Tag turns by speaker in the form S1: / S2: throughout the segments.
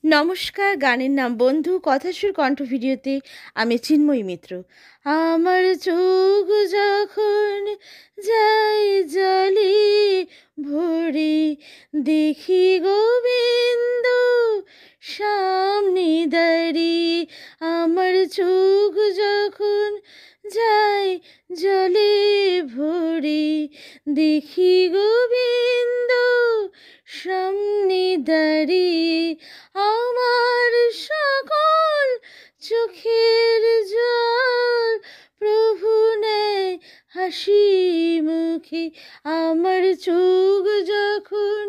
S1: নমস্কার, গানের নাম বন্ধু, কথাসুর কণ্ঠ ভিডিওতে আমি চিন্ময়ী মিত্র। আমার চোখ যখন যায় জলে ভরে, দেখি গোবিন্দ সামনে দাঁড়িয়ে। আমার চোখ যখন যায় জলে ভরে, দেখি গোবিন্দ সামনে দাঁড়িয়ে। আমার সকল চোখের জল প্রভু নেয় হাসি মুখে। আমার চোখ যখন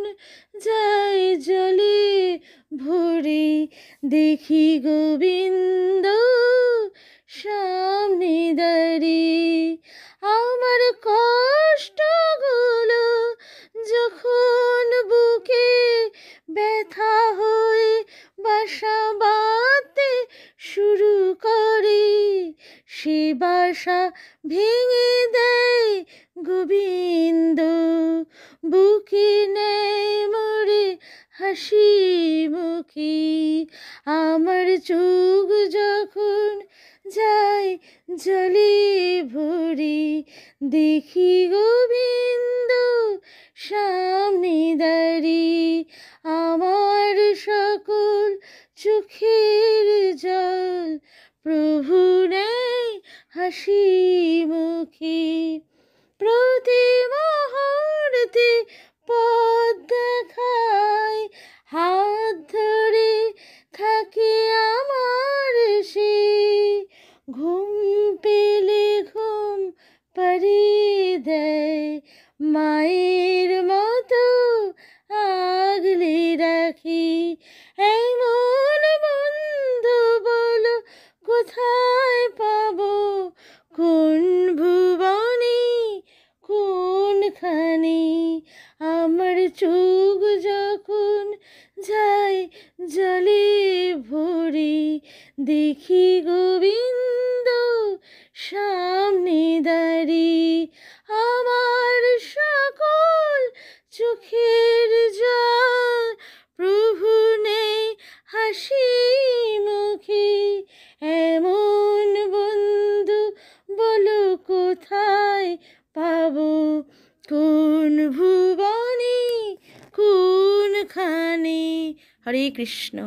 S1: যায় জলে ভরে, দেখি গোবিন্দ সামনে দাঁড়িয়ে। আমার কষ্টগুলো যখন বুকে ব্যথা হয়ে বাসা বাঁধতে শুরু করে, সে বাসা ভেঙে দেয় গোবিন্দ, বুকে নেয় মোরে হাসি মুখে। আমার চোখ যখন যায় জলে ভরে, দেখি গোবিন্দ সামনে দাঁড়িয়ে। আমার সকল চোখের জল প্রভু নেয় হাসি মুখে। প্রতি মুহূর্তে পথ দেখায়, হাত ধরে থাকে আমার সে। ঘুম পেলে ঘুম পাড়িয়ে দেয়, মায়ের মতো আগলে রাখি। এমন বন্ধু বলো কোথায় পাবো, কোন ভুবনে কোনখানে। আমার চোখ যখন যায় জলে ভরে, দেখি গোবিন্দ সামনে দাঁড়িয়ে। আমার সকল চোখের জল প্রভু নেই হাসি মুখে। এমন বন্ধু বলো কোথায় পাবো, কোন ভুবনে কোনখানে। হরে কৃষ্ণ।